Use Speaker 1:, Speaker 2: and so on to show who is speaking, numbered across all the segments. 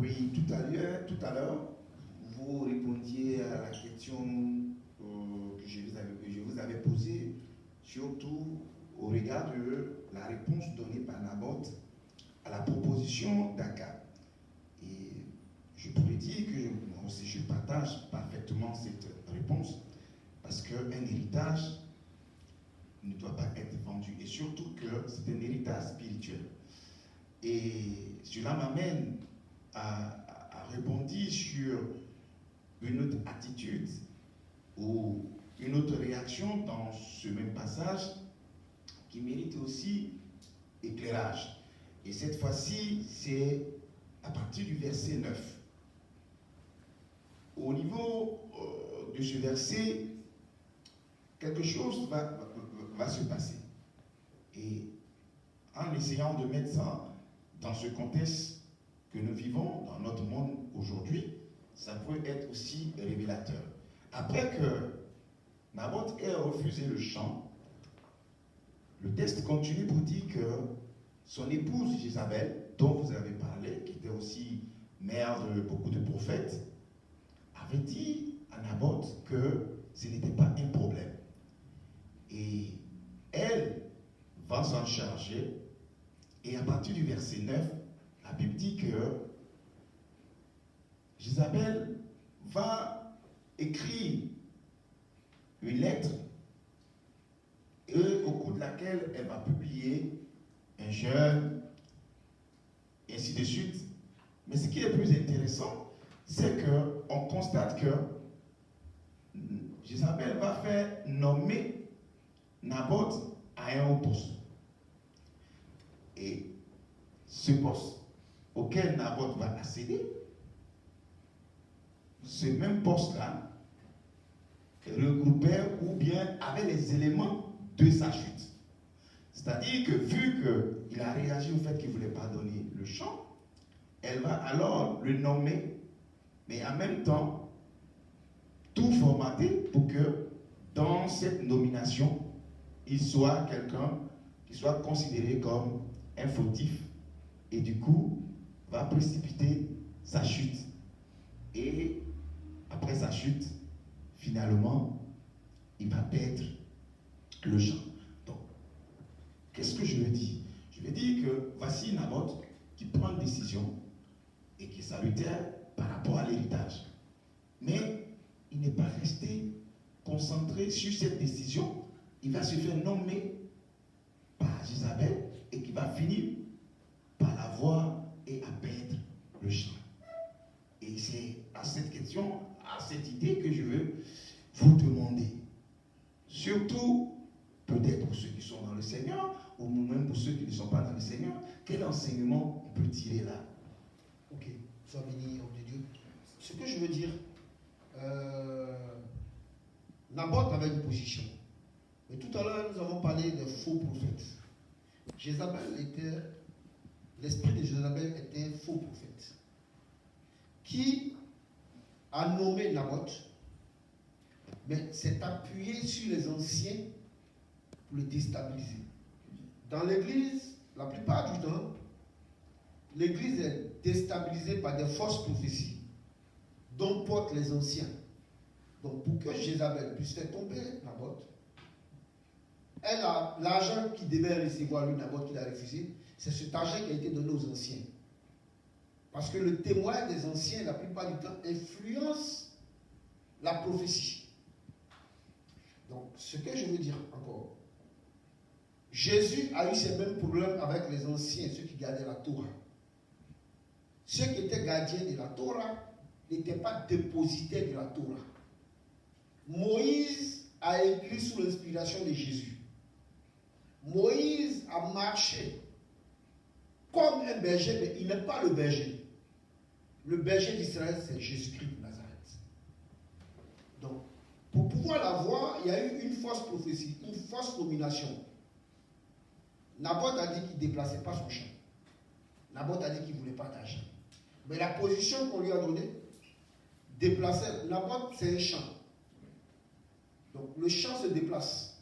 Speaker 1: Oui, tout à l'heure, vous répondiez à la question que je vous avais posée, surtout au regard de la réponse donnée par Naboth à la proposition d'Akab. Et je pourrais dire que moi aussi je partage parfaitement cette réponse, parce qu'un héritage ne doit pas être vendu, et surtout que c'est un héritage spirituel. Et cela m'amène à rebondir sur une autre attitude ou une autre réaction dans ce même passage qui mérite aussi éclairage. Et cette fois-ci, c'est à partir du verset 9. Au niveau de ce verset, quelque chose va se passer. Et en essayant de mettre ça dans ce contexte que nous vivons dans notre monde aujourd'hui, ça peut être aussi révélateur. Après que Naboth ait refusé le champ, le texte continue pour dire que son épouse Jézabel, dont vous avez parlé, qui était aussi mère de beaucoup de prophètes, avait dit à Naboth que ce n'était pas un problème. Et elle va s'en charger. Et à partir du verset 9, la Bible dit que Jézabel va écrire une lettre et au cours de laquelle elle va publier un jeûne, et ainsi de suite. Mais ce qui est plus intéressant, c'est qu'on constate que Jézabel va faire nommer Naboth à un haut poste. Et ce poste auquel Naboth va accéder, ce même poste-là regroupait ou bien avait les éléments de sa chute. C'est-à-dire que vu qu'il a réagi au fait qu'il ne voulait pas donner le champ, elle va alors le nommer, mais en même temps, tout formater pour que dans cette nomination, il soit quelqu'un qui soit considéré comme un fautif et du coup va précipiter sa chute. Et après sa chute, finalement, il va perdre le champ. Donc, qu'est-ce que je veux dire? Je veux dire que voici Naboth qui prend une décision et qui est salutaire par rapport à l'héritage. Mais il n'est pas resté concentré sur cette décision. Il va se faire nommer par Jézabel et qui va finir par la voir et à perdre le champ. Et c'est à cette question, à cette idée que je veux vous demander. Surtout, peut-être pour ceux qui sont dans le Seigneur, ou même pour ceux qui ne sont pas dans le Seigneur, quel enseignement on peut tirer là?
Speaker 2: Ok, sois béni, homme de Dieu. Ce que je veux dire, Naboth avait une position. Mais tout à l'heure, nous avons parlé de faux prophètes. L'esprit de Jézabel était un faux prophète qui a nommé Naboth, mais s'est appuyé sur les anciens pour le déstabiliser. Dans l'église, la plupart du temps, l'église est déstabilisée par des fausses prophéties dont portent les anciens. Donc pour que Jézabel puisse faire tomber Naboth, elle a l'argent qu'il devait recevoir, lui, Naboth, qu'il a refusé, c'est cet argent qui a été donné aux anciens. Parce que le témoin des anciens, la plupart du temps, influence la prophétie. Donc, ce que je veux dire encore, Jésus a eu ces mêmes problèmes avec les anciens, ceux qui gardaient la Torah. Ceux qui étaient gardiens de la Torah n'étaient pas dépositaires de la Torah. Moïse a écrit sous l'inspiration de Jésus. Moïse a marché comme un berger, mais il n'est pas le berger. Le berger d'Israël, c'est Jésus-Christ de Nazareth. Donc, pour pouvoir l'avoir, il y a eu une fausse prophétie, une fausse nomination. Naboth a dit qu'il ne déplaçait pas son champ. Naboth a dit qu'il ne voulait pas d'argent. Mais la position qu'on lui a donnée, déplacer, Naboth, c'est un champ. Donc, le champ se déplace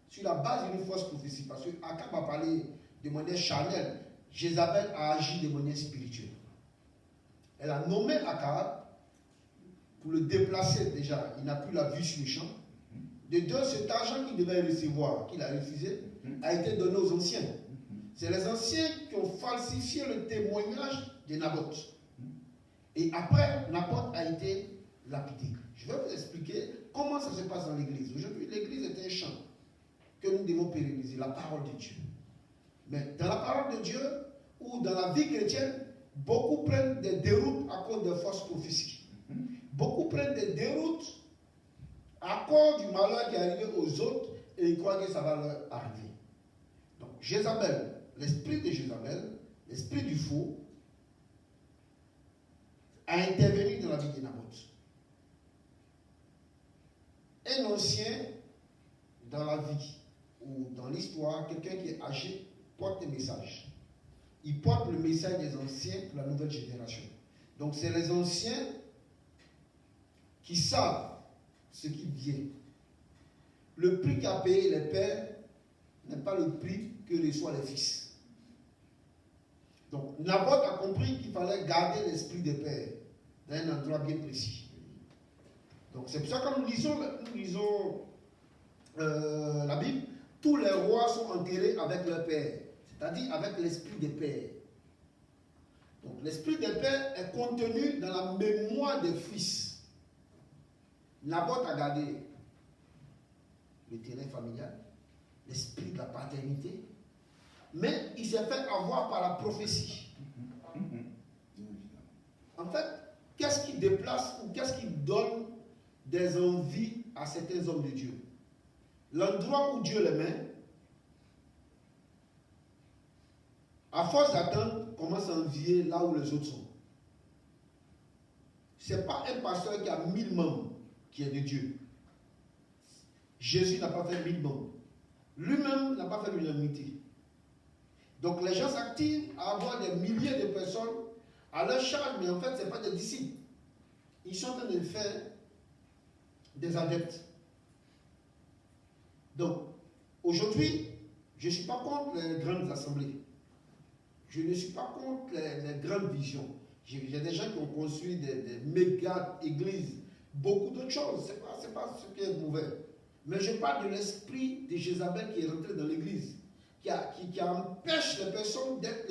Speaker 2: sur la base d'une fausse prophétie. Parce que Akab a parlé de manière charnelle, Jézabel a agi de manière spirituelle. elle a nommé Akab pour le déplacer déjà. Il n'a plus la vue sur le champ. De deux, cet argent qu'il devait recevoir, qu'il a refusé, a été donné aux anciens. C'est les anciens qui ont falsifié le témoignage de Naboth. Et après, Naboth a été lapidé. Je vais vous expliquer comment ça se passe dans l'église. Aujourd'hui, l'église est un champ que nous devons pérenniser, la parole de Dieu. Mais dans la parole de Dieu, ou dans la vie chrétienne, beaucoup prennent des déroutes à cause de fausses prophéties. Beaucoup prennent des déroutes à cause du malheur qui est arrivé aux autres et ils croient que ça va leur arriver. Donc, Jézabel, l'esprit de Jézabel, l'esprit du faux, a intervenu dans la vie de Naboth. Un ancien, dans la vie ou dans l'histoire, quelqu'un qui est âgé, porte des messages. Il porte le message des anciens pour la nouvelle génération. Donc, c'est les anciens qui savent ce qui vient. Le prix qu'a payé les pères n'est pas le prix que reçoivent les fils. Donc, Naboth a compris qu'il fallait garder l'esprit des pères dans un endroit bien précis. Donc, c'est pour ça que quand nous lisons la Bible, tous les rois sont enterrés avec leur père, c'est-à-dire avec l'esprit des pères. Donc, l'esprit des pères est contenu dans la mémoire des fils. Naboth a gardé le terrain familial, l'esprit de la paternité, mais il s'est fait avoir par la prophétie. En fait, qu'est-ce qui déplace ou qu'est-ce qui donne des envies à certains hommes de Dieu? L'endroit où Dieu les met, à force d'attendre, commence à envier là où les autres sont. Ce n'est pas un pasteur qui a 1000 membres qui est de Dieu. Jésus n'a pas fait 1000 membres. Lui-même n'a pas fait l'unanimité. Donc les gens s'activent à avoir des milliers de personnes à leur charge, mais en fait, ce n'est pas des disciples. Ils sont en train de faire des adeptes. Donc, aujourd'hui, je ne suis pas contre les grandes assemblées. Je ne suis pas contre les grandes visions. J'ai des gens qui ont construit des méga églises, beaucoup d'autres choses. Ce n'est pas ce qui est mauvais. Mais je parle de l'esprit de Jézabel qui est rentré dans l'église, qui empêche les personnes d'être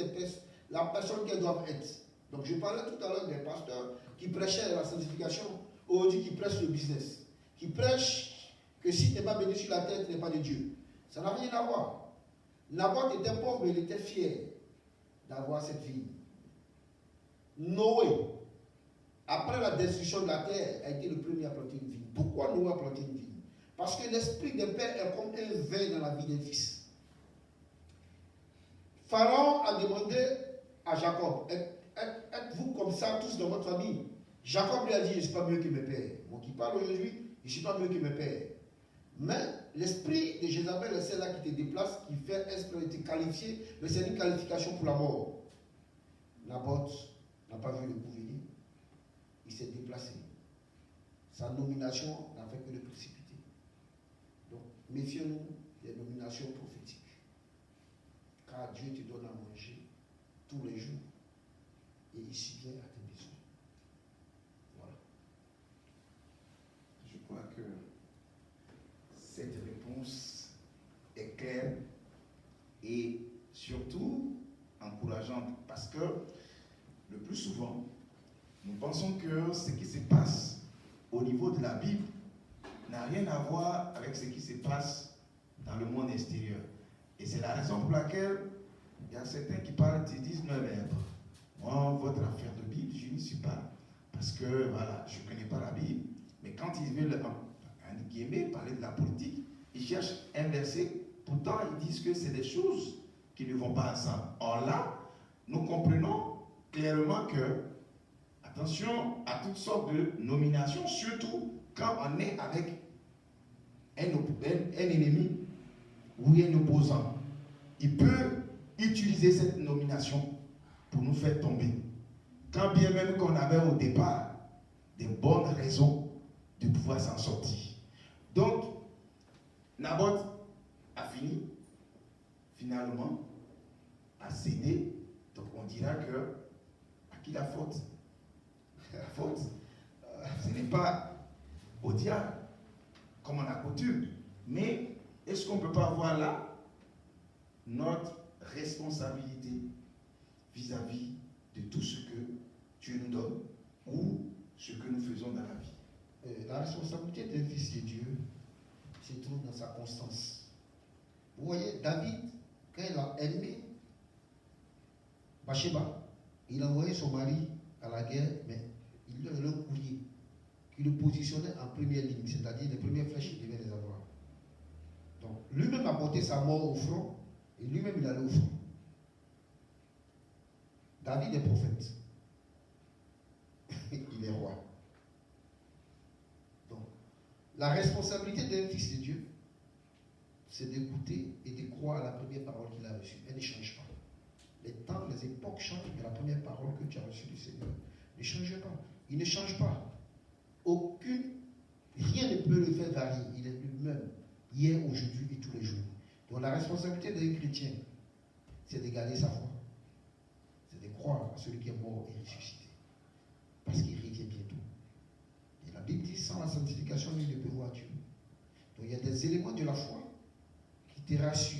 Speaker 2: la personne qu'elles doivent être. Donc je parlais tout à l'heure des pasteurs qui prêchaient la sanctification, aujourd'hui qui prêchent le business, qui prêchent que si tu n'es pas béni sur la terre, tu n'es pas de Dieu. Ça n'a rien à voir. Naboth était pauvre, mais il était fier d'avoir cette vie. Noé, après la destruction de la terre, a été le premier à planter une vigne. Pourquoi Noé a planté une vigne? Parce que l'esprit des pères est comme un vin dans la vie des fils. Pharaon a demandé à Jacob, êtes-vous comme ça tous dans votre famille? Jacob lui a dit, je ne suis pas mieux que mes pères. Moi qui parle aujourd'hui, je ne suis pas mieux que mes pères. Mais l'esprit de Jézabel est celle-là qui te déplace, qui fait esprit te qualifier, mais c'est une qualification pour la mort. Naboth n'a pas vu le coup venir. Il s'est déplacé. Sa nomination n'a fait que le précipiter. Donc, méfions-nous des nominations prophétiques. Car Dieu te donne à manger tous les jours et il subvient à tes besoins. Voilà.
Speaker 1: Je crois que cette réponse est claire et surtout encourageante parce que le plus souvent, nous pensons que ce qui se passe au niveau de la Bible n'a rien à voir avec ce qui se passe dans le monde extérieur. Et c'est la raison pour laquelle il y a certains qui parlent, qui disent non, mais moi, votre affaire de Bible, je n'y suis pas. Parce que, voilà, je ne connais pas la Bible. Mais quand ils veulent, en guillemets, parler de la politique, ils cherchent un verset. Pourtant, ils disent que c'est des choses qui ne vont pas ensemble. Or là, nous comprenons clairement que, attention à toutes sortes de nominations, surtout quand on est avec un ennemi ou un opposant. Il peut utiliser cette nomination pour nous faire tomber. Quand bien même qu'on avait au départ des bonnes raisons de pouvoir s'en sortir. Donc, Naboth a fini, finalement, à céder. Donc on dira que, à qui la faute? la faute, ce n'est pas au diable, comme on a coutume. Mais est-ce qu'on ne peut pas avoir là notre responsabilité vis-à-vis de tout ce que Dieu nous donne ou ce que nous faisons dans la vie?
Speaker 2: La responsabilité d'un fils de Dieu se trouve dans sa constance. Vous voyez, David, quand il a aimé Bathsheba, il a envoyé son mari à la guerre, mais il lui a donné un courrier qui le positionnait en première ligne, c'est-à-dire les premières flèches, il devait les avoir. Donc, lui-même a porté sa mort au front, et lui-même il allait au front. David est prophète. Il est roi. Donc, la responsabilité d'un fils de Dieu, c'est d'écouter et de croire à la première parole qu'il a reçue. Elle ne change pas. Les temps, les époques changent, mais la première parole que tu as reçue du Seigneur ne change pas. Il ne change pas. Rien ne peut le faire varier. Il est lui-même, hier, aujourd'hui et tous les jours. Donc la responsabilité d'un chrétien, c'est de garder sa foi. C'est de croire à celui qui est mort et ressuscité. Parce qu'il revient bientôt. Et la Bible dit, sans la sanctification, nul ne peut voir Dieu. Donc il y a des éléments de la foi qui te rassurent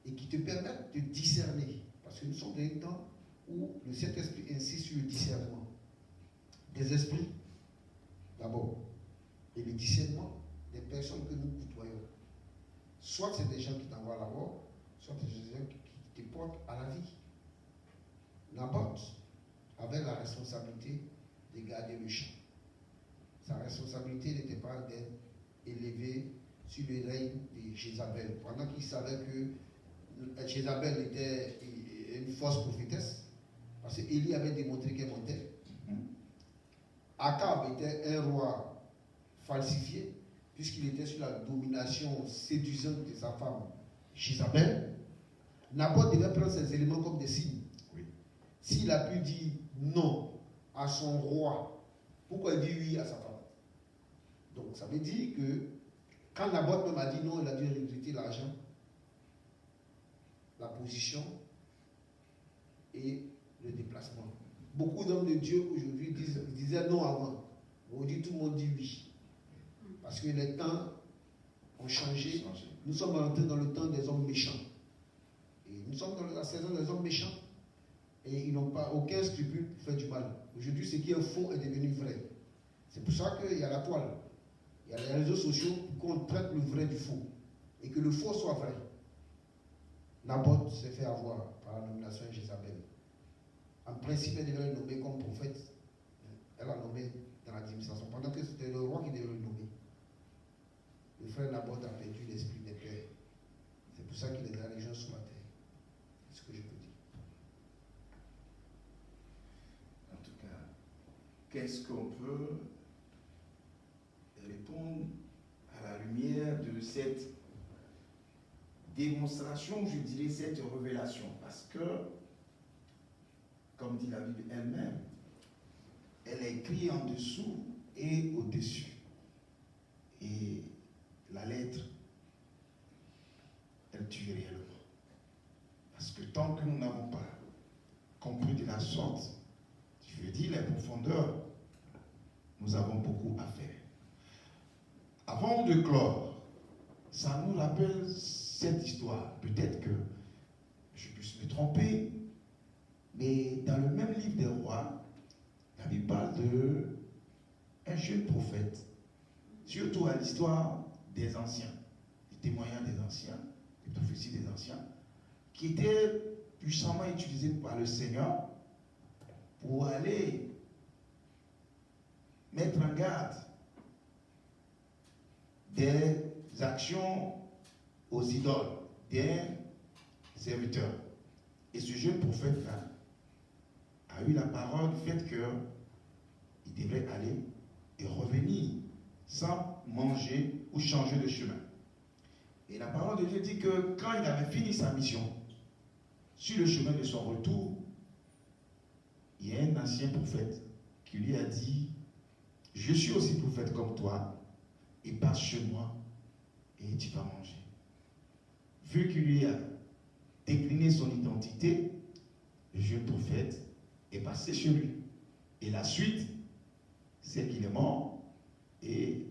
Speaker 2: et qui te permettent de discerner. Parce que nous sommes dans un temps où le Saint-Esprit insiste sur le discernement des esprits, d'abord, et le discernement des personnes que nous côtoyons. Soit c'est des gens qui t'envoient à la mort, soit c'est des gens qui te portent à la vie. Naboth avait la responsabilité de garder le champ. Sa responsabilité n'était pas d'être élevé sur le règne de Jézabel. Pendant qu'il savait que Jézabel était une fausse prophétesse, parce qu'Élie avait démontré qu'elle mentait. Akab était un roi falsifié, puisqu'il était sous la domination séduisante de sa femme Jézabel. Naboth devait prendre ces éléments comme des signes. Oui. S'il a pu dire non à son roi, pourquoi il dit oui à sa femme? Donc ça veut dire que quand Naboth même a dit non, il a dû regretter l'argent, la position et le déplacement. Beaucoup d'hommes de Dieu aujourd'hui disaient non avant. Aujourd'hui, tout le monde dit oui. Parce que les temps ont changé. Nous sommes entrés dans le temps des hommes méchants. Et nous sommes dans la saison des hommes méchants. Et ils n'ont pas aucun scrupule pour faire du mal. Aujourd'hui, ce qui est faux est devenu vrai. C'est pour ça qu'il y a la toile. Il y a les réseaux sociaux pour qu'on traite le vrai du faux. Et que le faux soit vrai. Naboth s'est fait avoir par la nomination de Jézabel. En principe, elle devait le nommer comme prophète. Elle l'a nommé dans la dispensation. Pendant que c'était le roi qui devait le nommer. Le frère Naboth a perdu l'esprit des pères. C'est pour ça qu'il est dans la région sous la terre. C'est ce que je peux dire.
Speaker 1: En tout cas, qu'est-ce qu'on peut répondre à la lumière de cette démonstration, je dirais cette révélation? Parce que, comme dit la Bible elle-même, elle est écrite en dessous et au-dessus. Et la lettre, elle tue réellement. Parce que tant que nous n'avons pas compris de la sorte, je veux dire les profondeurs, nous avons beaucoup à faire. Avant de clore, ça nous rappelle cette histoire. Peut-être que je puisse me tromper, mais dans le même livre des rois, la Bible parle d'un jeune prophète, surtout à l'histoire des anciens, les témoignages des anciens, les prophéties des anciens, qui étaient puissamment utilisés par le Seigneur pour aller mettre en garde des actions aux idoles, des serviteurs. Et ce jeune prophète-là a eu la parole du fait qu'il devait aller et revenir sans manger ou changer de chemin. Et la parole de Dieu dit que quand il avait fini sa mission, sur le chemin de son retour, il y a un ancien prophète qui lui a dit: je suis aussi prophète comme toi, et passe chez moi et tu vas manger. Vu qu'il lui a décliné son identité, le jeune prophète est passé chez lui. Et la suite, c'est qu'il est mort. Et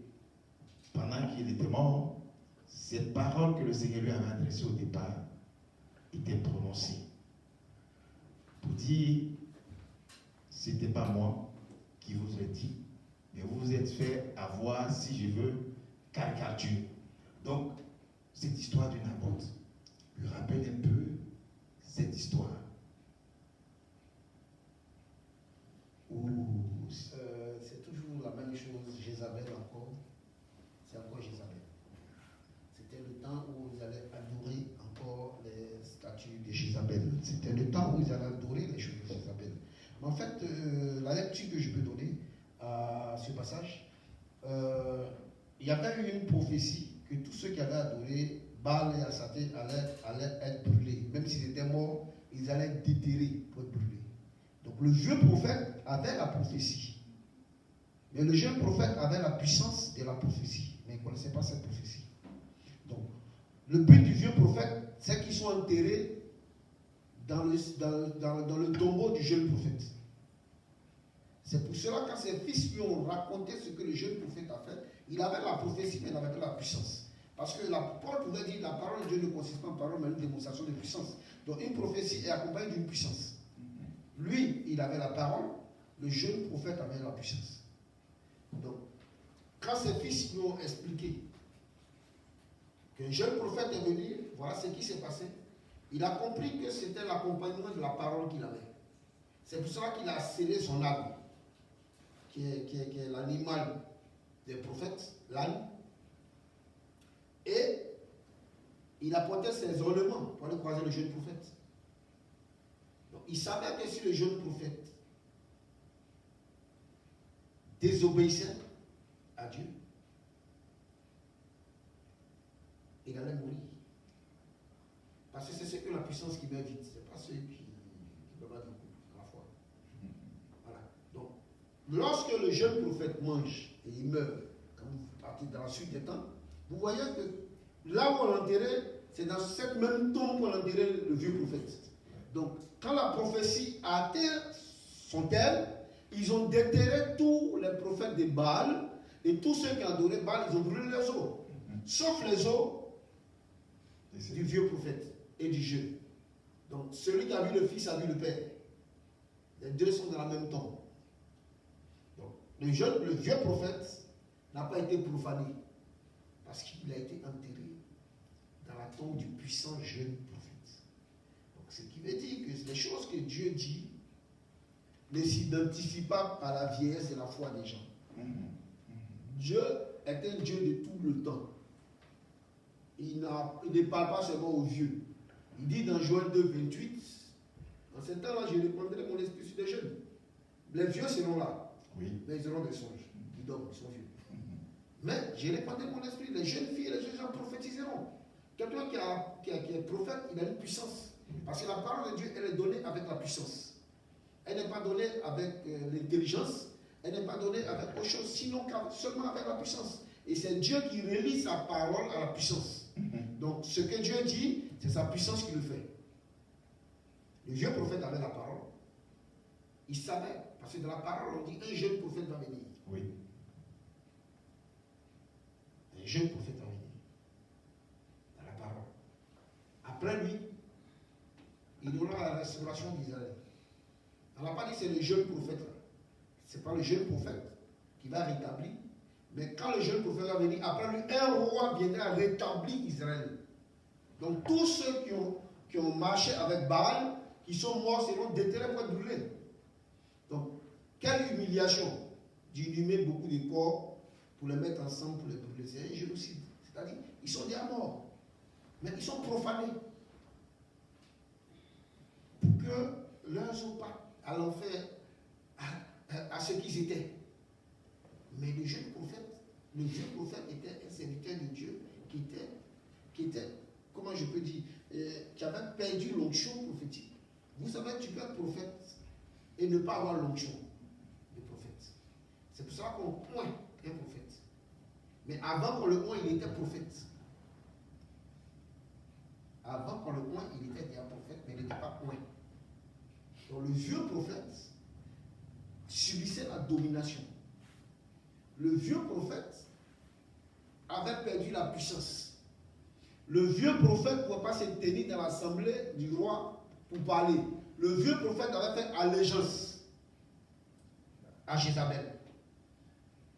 Speaker 1: pendant qu'il était mort, cette parole que le Seigneur lui avait adressée au départ était prononcée. Pour dire, ce n'était pas moi qui vous ai dit, mais vous vous êtes fait avoir, si je veux, caricature. Donc, cette histoire du Naboth lui rappelle un peu cette histoire.
Speaker 2: C'est toujours la même chose, Jézabel encore. C'est encore Jézabel. C'était le temps où ils allaient adorer encore les statues de Jézabel. C'était le temps où ils allaient adorer les choses de Jézabel. Mais en fait, la lecture que je peux donner à ce passage, il y avait eu une prophétie que tous ceux qui avaient adoré Baal et Astarté allaient être brûlés. Même s'ils étaient morts, ils allaient être déterrés pour être brûlés. Donc le vieux prophète avait la prophétie. Mais le jeune prophète avait la puissance de la prophétie. Mais il ne connaissait pas cette prophétie. Donc, le but du vieux prophète, c'est qu'ils soient enterrés dans le tombeau du jeune prophète. C'est pour cela que quand ses fils lui ont raconté ce que le jeune prophète a fait, il avait la prophétie, mais il n'avait pas la puissance. Parce que Paul pouvait dire la parole de Dieu ne consiste pas en parole, mais en une démonstration de puissance. Donc une prophétie est accompagnée d'une puissance. Lui, il avait la parole, le jeune prophète avait la puissance. Donc, quand ses fils lui ont expliqué qu'un jeune prophète est venu, voilà ce qui s'est passé. Il a compris que c'était l'accompagnement de la parole qu'il avait. C'est pour cela qu'il a scellé son âme, qui est l'animal des prophètes, l'âne. Et il apportait ses ornements pour aller croiser le jeune prophète. Donc, il savait que si le jeune prophète désobéissait à Dieu, il allait mourir. Parce que c'est ce que la puissance qui meurt vite, c'est pas ceux qui meurent du coup à la fois. Voilà. Donc, lorsque le jeune prophète mange et il meurt, quand vous partez dans la suite des temps, vous voyez que là où on l'enterrait, c'est dans cette même tombe qu'on enterrait le vieux prophète. Donc, quand la prophétie a atteint son terme, ils ont déterré tous les prophètes de Baal et tous ceux qui adoraient Baal, ils ont brûlé les os. Sauf les os du vieux prophète et du jeune. Donc, celui qui a vu le fils a vu le père. Les deux sont dans la même tombe. Donc, le vieux prophète n'a pas été profané parce qu'il a été enterré dans la tombe du puissant jeune prophète. Donc, ce qui veut dire que les choses que Dieu dit ne s'identifient pas à la vieillesse et la foi des gens. Dieu est un Dieu de tout le temps. Il ne parle pas seulement aux vieux. Il dit dans Joël 2, 28, en ce temps-là, je répandrai mon esprit sur les jeunes. Les vieux seront là, mais ils auront des songes. Ils dorment, ils sont vieux. Mais je répandrai mon esprit. Les jeunes filles et les jeunes gens prophétiseront. Quelqu'un qui est prophète, il a une puissance. Parce que la parole de Dieu, elle est donnée avec la puissance. Elle n'est pas donnée avec l'intelligence. Elle n'est pas donnée avec autre chose, sinon seulement avec la puissance. Et c'est Dieu qui relie sa parole à la puissance. Donc, ce que Dieu dit, c'est sa puissance qui le fait. Le vieux prophète avait la parole. Il savait, parce que dans la parole, on dit un jeune prophète va venir.
Speaker 1: Oui.
Speaker 2: Un jeune prophète va venir. Dans la parole. Après lui, il aura la restauration d'Israël. On n'a pas dit que c'est le jeune prophète. Ce n'est pas le jeune prophète qui va rétablir. Mais quand le jeune prophète va venir, après lui, un roi viendra rétablir Israël. Donc tous ceux qui ont marché avec Baal, qui sont morts, seront déterrés pour être brûlés. Donc, quelle humiliation d'inhumer beaucoup de corps pour les mettre ensemble, pour les brûler. C'est un génocide. C'est-à-dire, ils sont déjà morts. Mais ils sont profanés. Pour que leurs os partent à l'enfer, à ce qu'ils étaient. Mais le jeune prophète, le vieux prophète était un serviteur de Dieu qui était, comment je peux dire, qui avait perdu l'onction prophétique. Vous savez, tu peux être prophète et ne pas avoir l'onction de prophète. C'est pour ça qu'on pointe un prophète. Mais avant qu'on le pointe, il était prophète. Avant qu'on le pointe, il était déjà prophète, mais il n'était pas point. Donc le vieux prophète, subissait la domination. Le vieux prophète avait perdu la puissance. Le vieux prophète ne pouvait pas se tenir dans l'assemblée du roi pour parler. Le vieux prophète avait fait allégeance à Jézabel.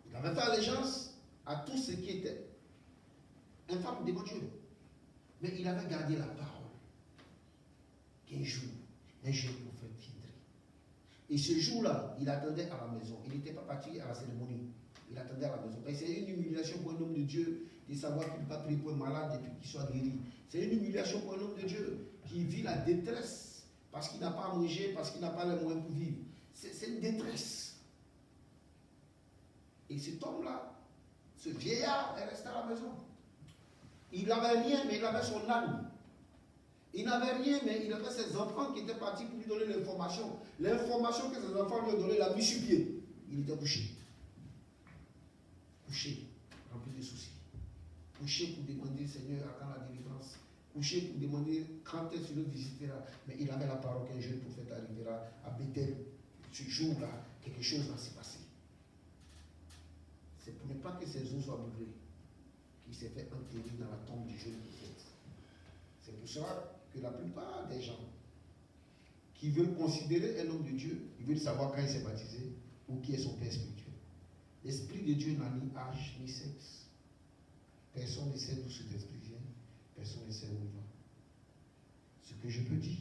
Speaker 2: Il avait fait allégeance à tout ce qui était infâme devant Dieu. Mais il avait gardé la parole. Qu'un jour, un jeune prophète viendrait. Et ce jour-là, il attendait à la maison. Il n'était pas parti à la cérémonie. Il attendait à la maison. C'est une humiliation pour un homme de Dieu de savoir qu'il ne peut pas prier pour un malade et puis qu'il soit guéri. C'est une humiliation pour un homme de Dieu qui vit la détresse parce qu'il n'a pas à manger, parce qu'il n'a pas les moyens pour vivre. C'est une détresse. Et cet homme-là, ce vieillard, est resté à la maison. Il n'avait rien, mais il avait son âme. Il n'avait rien, mais il avait ses enfants qui étaient partis pour lui donner l'information. L'information que ses enfants lui ont donnée, il a mis sur pied. Il était couché. Couché, rempli de soucis. Couché pour demander, Seigneur, à quand la délivrance. Couché pour demander quand est-ce qu'il le visitera. Mais il avait la parole qu'un jeune prophète arrivera à Bethel. Ce jour-là, quelque chose va se passer. C'est pour ne pas que ses os soient brûlés qu'il s'est fait enterrer dans la tombe du jeune prophète. C'est pour cela que la plupart des gens qui veulent considérer un homme de Dieu, ils veulent savoir quand il s'est baptisé ou qui est son père spirituel. L'Esprit de Dieu n'a ni âge ni sexe. Personne ne sait d'où cet esprit vient, personne ne sait où il va. Ce que je peux dire,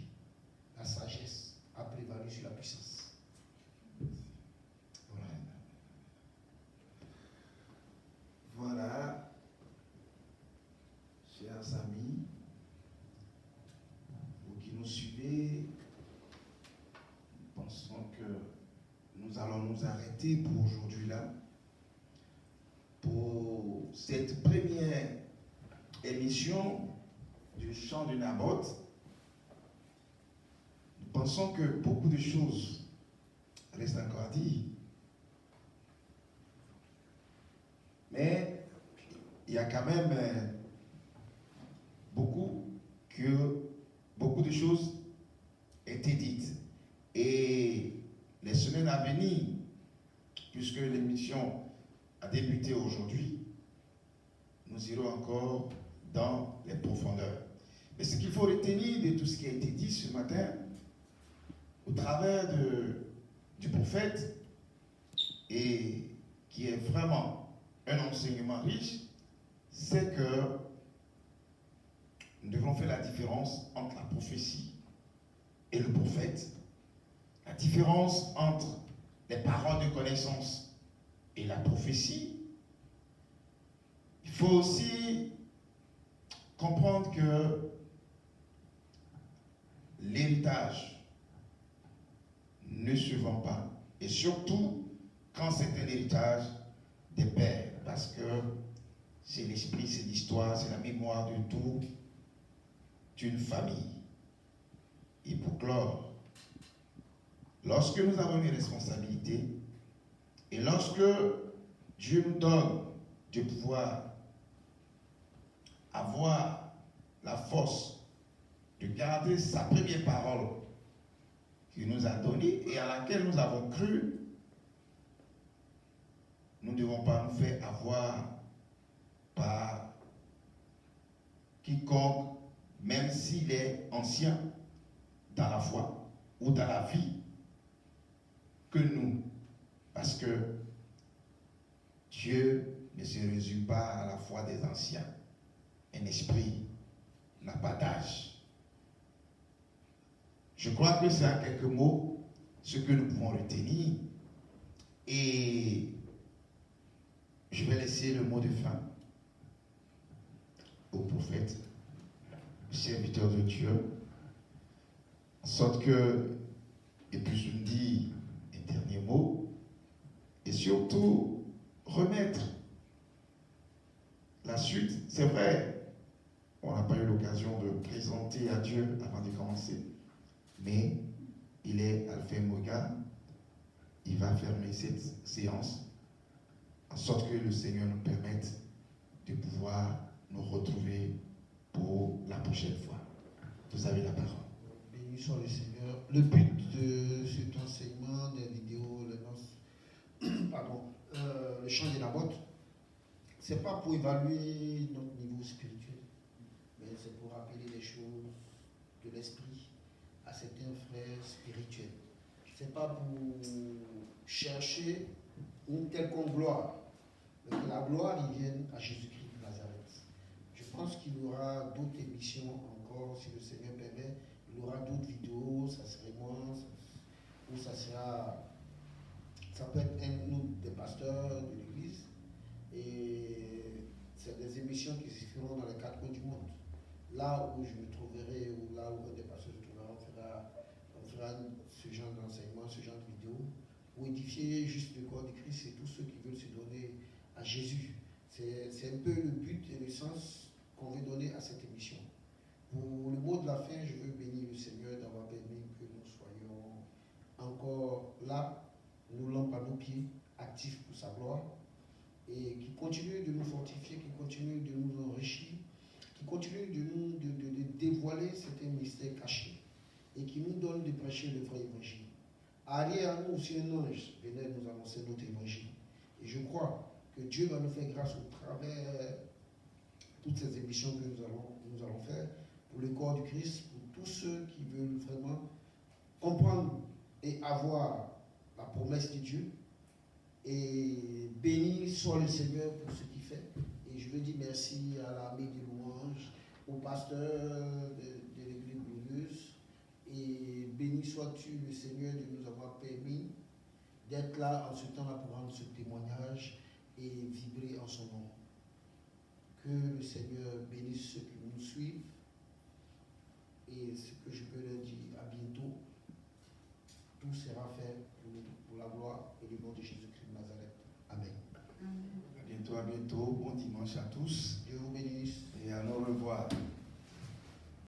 Speaker 2: la sagesse a prévalu sur la puissance.
Speaker 1: Voilà, chers amis, vous qui nous suivez, nous pensons que nous allons nous arrêter pour aujourd'hui là, pour cette première émission du chant de Naboth. Nous pensons que beaucoup de choses restent encore à dire. Mais il y a quand même beaucoup de choses étaient dites. Et les semaines à venir, puisque l'émission a débuté aujourd'hui, nous irons encore dans les profondeurs. Mais ce qu'il faut retenir de tout ce qui a été dit ce matin, au travers du prophète, et qui est vraiment un enseignement riche, c'est que nous devons faire la différence entre la prophétie et le prophète, la différence entre les paroles de connaissance et la prophétie. Il faut aussi comprendre que l'héritage ne se vend pas, et surtout quand c'est un héritage des pères, parce que c'est l'esprit, c'est l'histoire, c'est la mémoire de toute une famille. Et pour clore, lorsque nous avons une responsabilité, et lorsque Dieu nous donne de pouvoir avoir la force de garder sa première parole qu'il nous a donnée et à laquelle nous avons cru, nous ne devons pas nous faire avoir par quiconque, même s'il est ancien dans la foi ou dans la vie, que nous. Parce que Dieu ne se résume pas à la foi des anciens. Un esprit n'a pas d'âge. Je crois que c'est en quelques mots ce que nous pouvons retenir. Et je vais laisser le mot de fin au prophète, serviteur de Dieu, en sorte que il puisse nous dire un dernier mot et surtout remettre la suite. C'est vrai, on n'a pas eu l'occasion de présenter à Dieu avant de commencer, mais il est Alpha et Omega. Il va fermer cette séance en sorte que le Seigneur nous permette de pouvoir nous retrouver pour la prochaine fois. Vous avez la parole.
Speaker 2: Béni soit le Seigneur. Le but de cet enseignement, des vidéos, Ce n'est pas pour évaluer notre niveau spirituel, mais c'est pour rappeler les choses de l'esprit à certains frères spirituels. Ce n'est pas pour chercher une quelconque gloire, mais que la gloire y vienne à Jésus-Christ de Nazareth. Je pense qu'il y aura d'autres émissions encore, si le Seigneur permet. Il y aura d'autres vidéos, ça serait moi, ou ça peut être un ou des pasteurs de l'église. Et c'est des émissions qui se feront dans les quatre coins du monde. Là où je me trouverai, ou là où un des pasteurs se trouvera, on fera ce genre d'enseignement, ce genre de vidéo, pour édifier juste le corps de Christ et tous ceux qui veulent se donner à Jésus. C'est un peu le but et le sens qu'on veut donner à cette émission. Pour le mot de la fin, je veux bénir le Seigneur d'avoir permis que nous soyons encore là, nous lampes à nos pieds, actifs pour sa gloire, et qui continue de nous fortifier, qui continue de nous enrichir, qui continue de dévoiler certains mystères cachés, et qui nous donne de prêcher le vrai évangile. Arrière à nous aussi un ange venait nous annoncer notre évangile. Et je crois que Dieu va nous faire grâce au travers toutes ces émissions que nous allons faire pour le corps du Christ, pour tous ceux qui veulent vraiment comprendre et avoir la promesse de Dieu. Et béni soit le Seigneur pour ce qu'il fait. Et je veux dire merci à l'armée des louanges, au pasteur de l'église glorieuse. Et béni sois-tu le Seigneur de nous avoir permis d'être là en ce temps-là pour rendre ce témoignage et vibrer en son nom. Que le Seigneur bénisse ceux qui nous suivent. Et ce que je peux leur dire, à bientôt. Tout sera fait pour la gloire et le nom de Jésus-Christ de Nazareth. Amen.
Speaker 1: À bientôt, à bientôt. Bon dimanche à tous.
Speaker 2: Dieu vous bénisse.
Speaker 1: Et à nous revoir.